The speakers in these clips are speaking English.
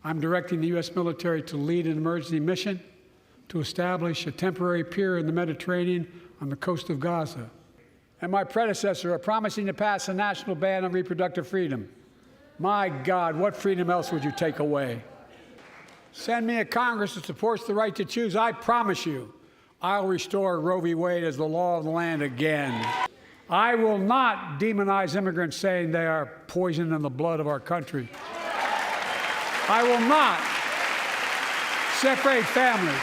I'm directing the U.S. military to lead an emergency mission to establish a temporary pier in the Mediterranean on the coast of Gaza. And my predecessor are promising to pass a national ban on reproductive freedom. My God, what freedom else would you take away? Send me a Congress that supports the right to choose. I promise you, I'll restore Roe v. Wade as the law of the land again. I will not demonize immigrants saying they are poison in the blood of our country. I will not separate families.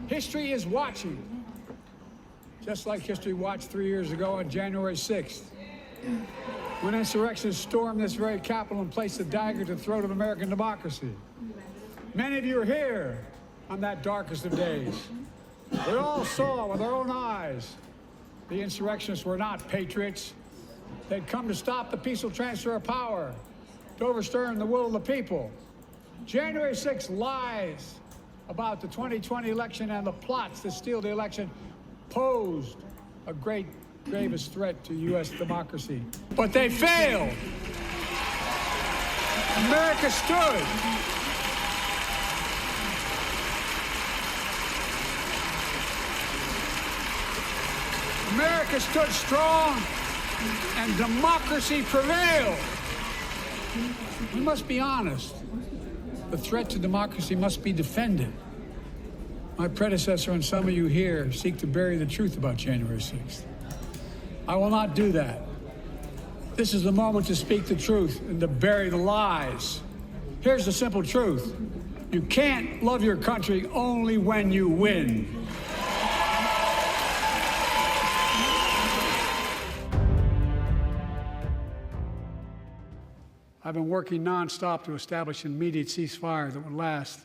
History is watching, just like history watched 3 years ago on January 6th, when insurrectionists stormed this very Capitol and placed a dagger to the throat of American democracy. Many of you are here on that darkest of days. We all saw with our own eyes the insurrectionists were not patriots. They'd come to stop the peaceful transfer of power, to overturn the will of the people. January 6th lies about the 2020 election and the plots to steal the election posed a gravest threat to U.S. democracy. But they failed. America stood. America stood strong, and democracy prevailed. We must be honest. The threat to democracy must be defended. My predecessor and some of you here seek to bury the truth about January 6th. I will not do that. This is the moment to speak the truth and to bury the lies. Here's the simple truth. You can't love your country only when you win. I've been working nonstop to establish an immediate ceasefire that would last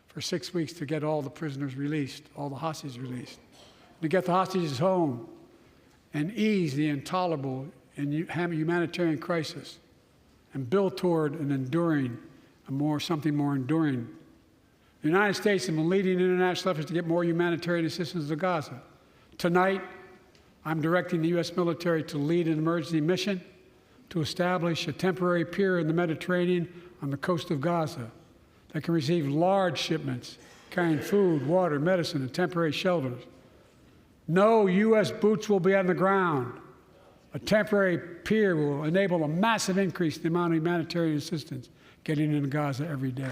for 6 weeks to get all the prisoners released, all the hostages released, to get the hostages home and ease the intolerable and humanitarian crisis and build toward an enduring, something more enduring. The United States has been leading international efforts to get more humanitarian assistance to Gaza. Tonight, I'm directing the U.S. military to lead an emergency mission to establish a temporary pier in the Mediterranean on the coast of Gaza that can receive large shipments carrying food, water, medicine, and temporary shelters. No U.S. boots will be on the ground. A temporary pier will enable a massive increase in the amount of humanitarian assistance getting into Gaza every day.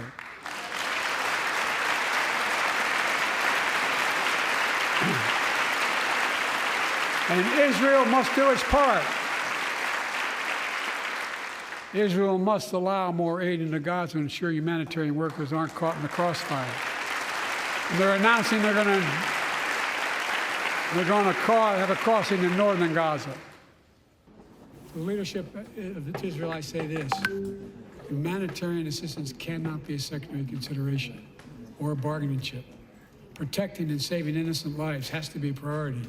And Israel must do its part. Israel must allow more aid into Gaza to ensure humanitarian workers aren't caught in the crossfire. And they're announcing they're going to have a crossing in northern Gaza. To the leadership of Israel, I say this. Humanitarian assistance cannot be a secondary consideration or a bargaining chip. Protecting and saving innocent lives has to be a priority.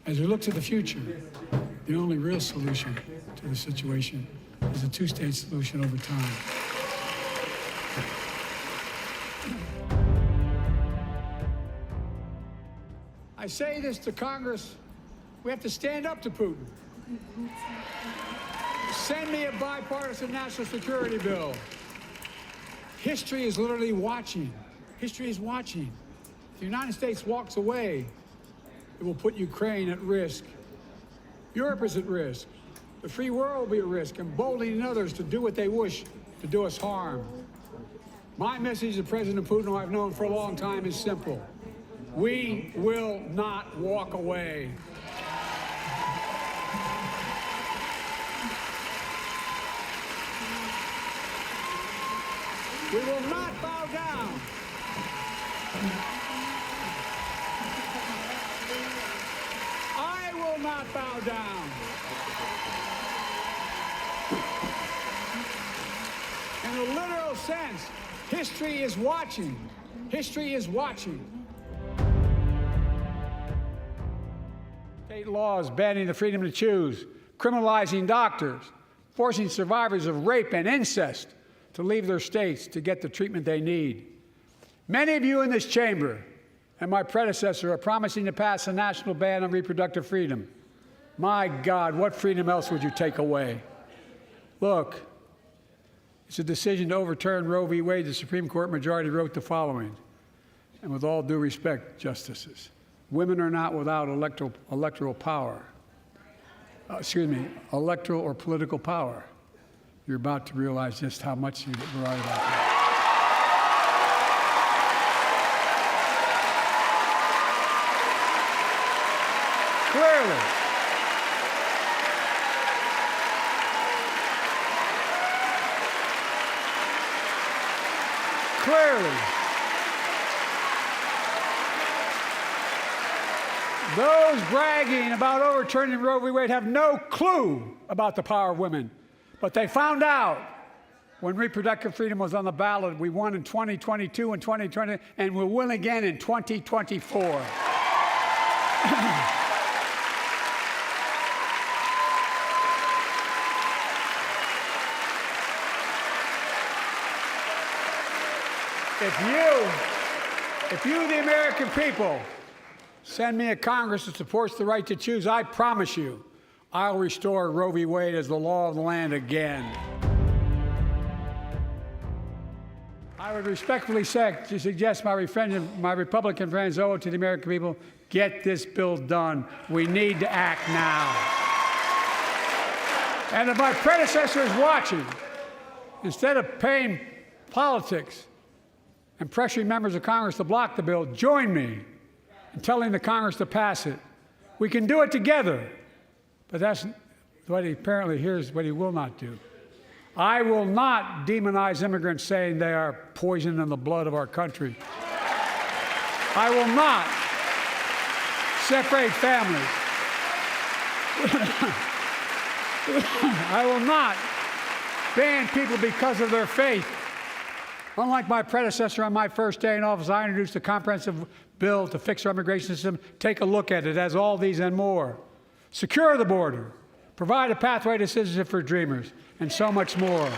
As we look to the future, the only real solution to the situation is a two-state solution over time. I say this to Congress, we have to stand up to Putin. Send me a bipartisan national security bill. History is literally watching. History is watching. If the United States walks away, it will put Ukraine at risk. Europe is at risk. The free world will be at risk, emboldening others to do what they wish to do us harm. My message to President Putin, who I've known for a long time, is simple. We will not walk away. We will not bow down. I will not bow down. In a literal sense, history is watching. History is watching. State laws banning the freedom to choose, criminalizing doctors, forcing survivors of rape and incest to leave their states to get the treatment they need. Many of you in this chamber and my predecessor are promising to pass a national ban on reproductive freedom. My God, what freedom else would you take away? Look, it's a decision to overturn Roe v. Wade. The Supreme Court majority wrote the following, and with all due respect, justices, women are not without electoral power. Electoral or political power. You're about to realize just how much you were right about that. Clearly, those bragging about overturning Roe v. Wade have no clue about the power of women. But they found out when reproductive freedom was on the ballot. We won in 2022 and 2020, and we'll win again in 2024. If you, the American people, send me a Congress that supports the right to choose, I promise you, I'll restore Roe v. Wade as the law of the land again. I would respectfully suggest my Republican friends owe it to the American people, get this bill done. We need to act now. And if my predecessor is watching, instead of paying politics and pressuring members of Congress to block the bill, join me in telling the Congress to pass it. We can do it together. But that's what here's what he will not do. I will not demonize immigrants saying they are poison in the blood of our country. I will not separate families. I will not ban people because of their faith. Unlike my predecessor on my first day in office, I introduced a comprehensive bill to fix our immigration system. Take a look at it. It has all these and more. Secure the border, provide a pathway to citizenship for dreamers, and so much more.